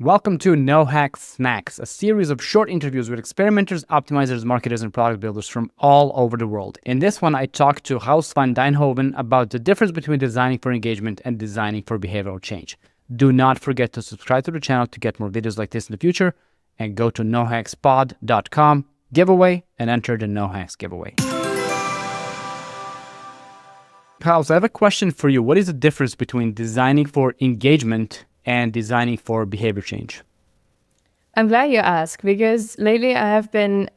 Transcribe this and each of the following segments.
Welcome to No Hack Snacks, a series of short interviews with experimenters, optimizers, marketers, and product builders from all over the world. In this one, I talked to Roos van Duijnhoven about the difference between designing for engagement and designing for behavioral change. Do not forget to subscribe to the channel to get more videos like this in the future, and go to nohackspod.com, giveaway, and enter the No Hacks giveaway. Roos, I have a question for you. What is the difference between designing for engagement and designing for behavior change? I'm glad you asked, because lately I have been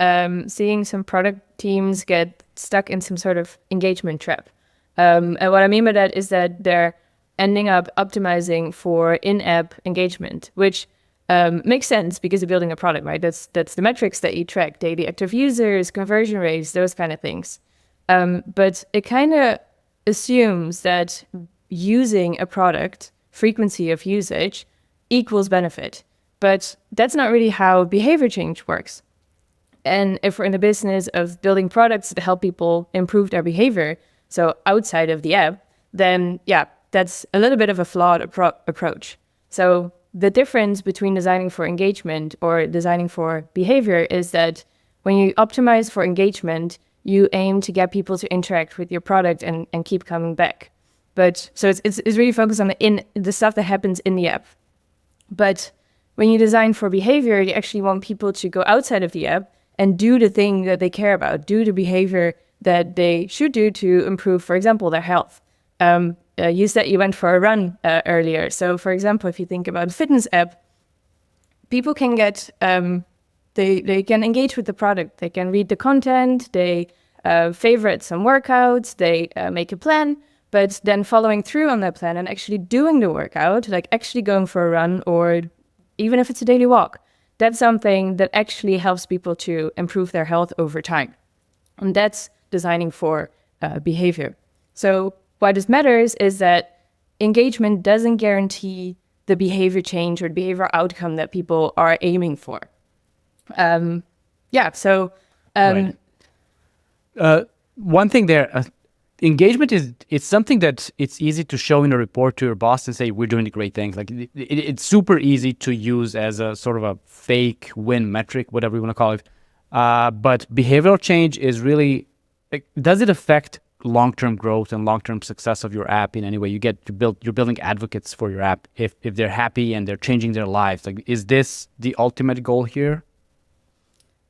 seeing some product teams get stuck in some sort of engagement trap. And what I mean by that is that they're ending up optimizing for in-app engagement, which makes sense because you're building a product, right? That's the metrics that you track: daily active users, conversion rates, those kind of things. But it kind of assumes that using a product, frequency of usage, equals benefit. But that's not really how behavior change works. And if we're in the business of building products that help people improve their behavior, so outside of the app, then yeah, that's a little bit of a flawed approach. So the difference between designing for engagement or designing for behavior is that when you optimize for engagement, you aim to get people to interact with your product and keep coming back. But so it's really focused on the stuff that happens in the app. But when you design for behavior, you actually want people to go outside of the app and do the thing that they care about, do the behavior that they should do to improve, for example, their health. You said you went for a run earlier. So for example, if you think about a fitness app, people can get, they can engage with the product. They can read the content, they favorite some workouts, they make a plan. But then following through on that plan and actually doing the workout, like actually going for a run, or even if it's a daily walk, that's something that actually helps people to improve their health over time. And that's designing for behavior. So why this matters is that engagement doesn't guarantee the behavior change or behavior outcome that people are aiming for. Right. One thing there, engagement it's something that it's easy to show in a report to your boss and say, we're doing the great things. Like it's super easy to use as a sort of a fake win metric, whatever you want to call it. But behavioral change is really, does it affect long-term growth and long-term success of your app in any way? You're building advocates for your app if they're happy and they're changing their lives. Like, is this the ultimate goal here?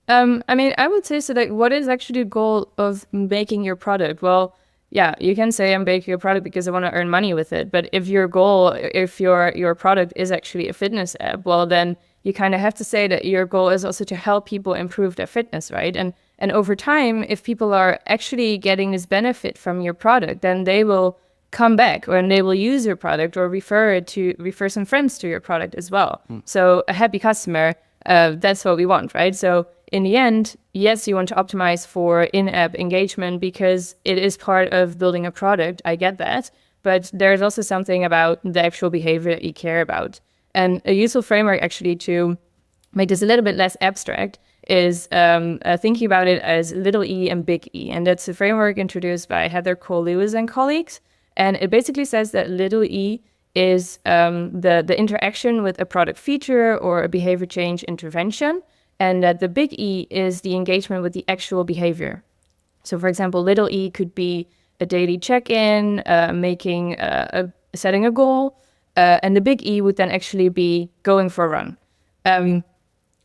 I would say so. Like, what is actually the goal of making your product? Well, yeah, you can say I'm making a product because I want to earn money with it. But if your product is actually a fitness app, well, then you kind of have to say that your goal is also to help people improve their fitness, right? And over time, if people are actually getting this benefit from your product, then they will come back, or they will use your product or refer some friends to your product as well. So a happy customer, that's what we want, right? So in the end, yes, you want to optimize for in-app engagement because it is part of building a product. I get that. But there's also something about the actual behavior that you care about. And a useful framework actually to make this a little bit less abstract is thinking about it as little e and big E. And that's a framework introduced by Heather Cole-Lewis and colleagues. And it basically says that little e is the interaction with a product feature or a behavior change intervention, and that the big E is the engagement with the actual behavior. So for example, little e could be a daily check-in, setting a goal, and the big E would then actually be going for a run.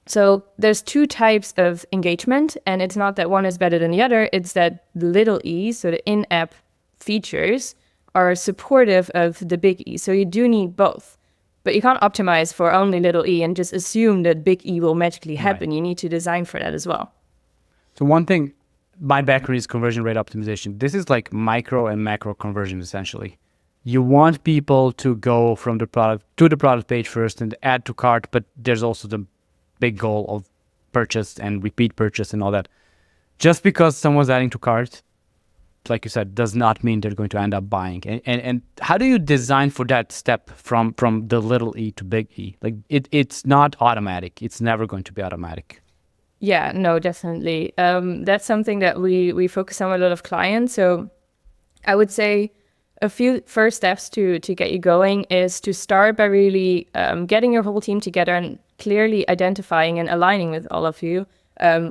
So there's two types of engagement, and it's not that one is better than the other, it's that the little e, so the in-app features, are supportive of the big E. So you do need both. But you can't optimize for only little e and just assume that big E will magically happen. Right. You need to design for that as well. So one thing, my background is conversion rate optimization. This is like micro and macro conversion, essentially. You want people to go from the product to the product page first and add to cart, but there's also the big goal of purchase and repeat purchase and all that. Just because someone's adding to cart, like you said, does not mean they're going to end up buying. And how do you design for that step from the little e to big E? Like it's not automatic. It's never going to be automatic. Yeah, no, definitely. That's something that we focus on with a lot of clients. So I would say a few first steps to get you going is to start by really getting your whole team together and clearly identifying and aligning with all of you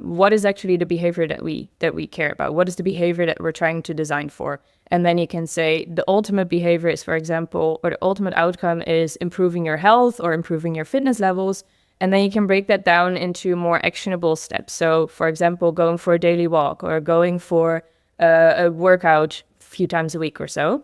what is actually the behavior that we care about. What is the behavior that we're trying to design for? And then you can say the ultimate behavior is, for example, or the ultimate outcome is improving your health or improving your fitness levels. And then you can break that down into more actionable steps. So, for example, going for a daily walk or going for a workout a few times a week or so.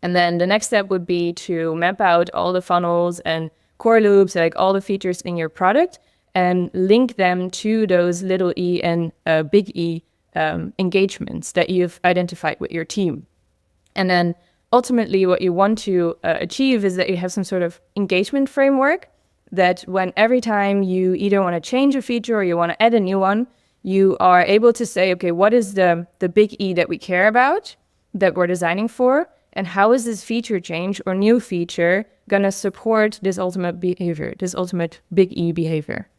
And then the next step would be to map out all the funnels and core loops, like all the features in your product, and link them to those little e and big E engagements that you've identified with your team. And then ultimately what you want to achieve is that you have some sort of engagement framework that when every time you either want to change a feature or you want to add a new one, you are able to say, okay, what is the big E that we care about, that we're designing for, and how is this feature change or new feature going to support this ultimate behavior, this ultimate big E behavior?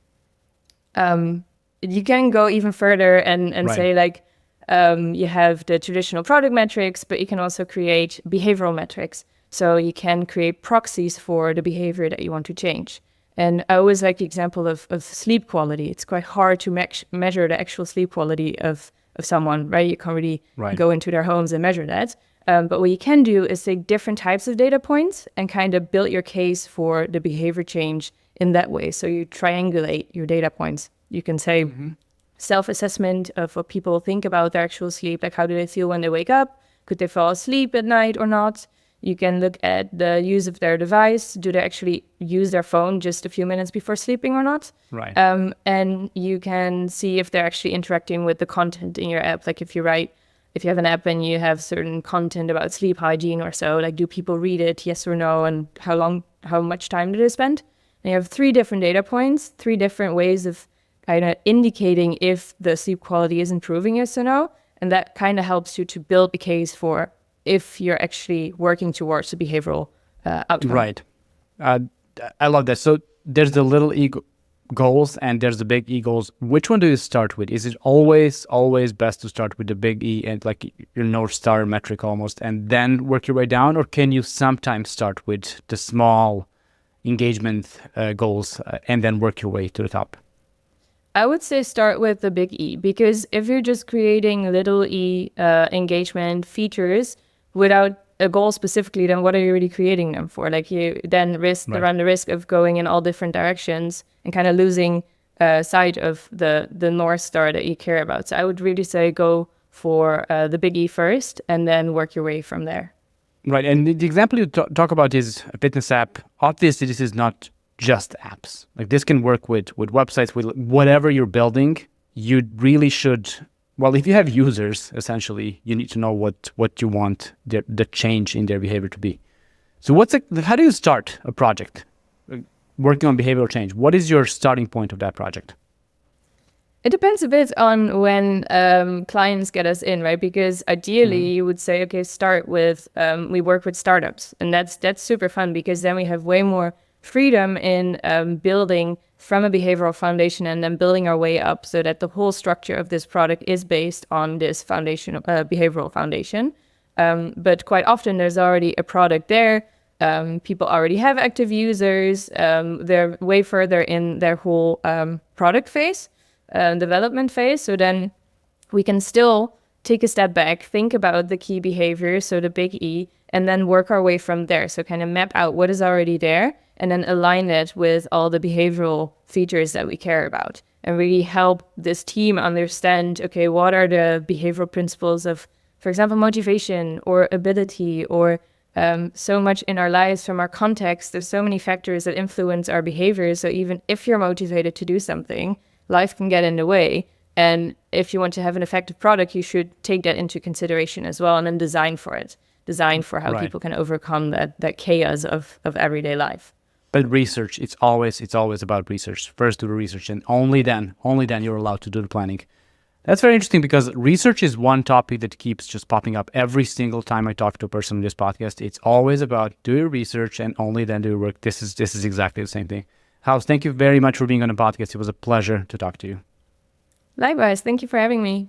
You can go even further and say like, you have the traditional product metrics, but you can also create behavioral metrics. So you can create proxies for the behavior that you want to change. And I always like the example of sleep quality. It's quite hard to measure the actual sleep quality of someone, right? You can't really go into their homes and measure that. But what you can do is take different types of data points and kind of build your case for the behavior change in that way. So you triangulate your data points. You can say self-assessment of what people think about their actual sleep, like how do they feel when they wake up? Could they fall asleep at night or not? You can look at the use of their device. Do they actually use their phone just a few minutes before sleeping or not? Right. And you can see if they're actually interacting with the content in your app. Like if you have an app and you have certain content about sleep hygiene or so, like do people read it, yes or no, and how much time do they spend? And you have 3 different data points, 3 different ways of kind of indicating if the sleep quality is improving, yes or no. And that kind of helps you to build a case for if you're actually working towards a behavioral outcome. Right. I love that. So there's the little E goals and there's the big E goals. Which one do you start with? Is it always best to start with the big E and like your North Star metric almost, and then work your way down? Or can you sometimes start with the small engagement goals and then work your way to the top? I would say start with the big E, because if you're just creating little E engagement features without a goal specifically, then what are you really creating them for? Like you then run the risk of going in all different directions and kind of losing sight of the North Star that you care about. So I would really say go for the big E first and then work your way from there. Right. And the example you talk about is a fitness app. Obviously, this is not just apps. Like this can work with websites, with whatever you're building. You really should, well, if you have users, essentially, you need to know what you want the change in their behavior to be. So how do you start a project working on behavioral change? What is your starting point of that project? It depends a bit on when clients get us in, right? Because ideally you would say, okay, start with, we work with startups, and that's super fun because then we have way more freedom in building from a behavioral foundation and then building our way up so that the whole structure of this product is based on this foundation, behavioral foundation. But quite often there's already a product there. People already have active users. They're way further in their whole product phase, development phase. So then we can still take a step back, think about the key behaviors, so the big E, and then work our way from there. So kind of map out what is already there and then align it with all the behavioral features that we care about and really help this team understand, okay, what are the behavioral principles of, for example, motivation or ability or so much in our lives from our context. There's so many factors that influence our behavior. So even if you're motivated to do something, life can get in the way. And if you want to have an effective product, you should take that into consideration as well and then design for it. Design for how people can overcome that chaos of everyday life. But research, it's always about research. First do the research and only then you're allowed to do the planning. That's very interesting because research is one topic that keeps just popping up every single time I talk to a person on this podcast. It's always about do your research and only then do your work. This is exactly the same thing. House, thank you very much for being on the podcast. It was a pleasure to talk to you. Likewise, thank you for having me.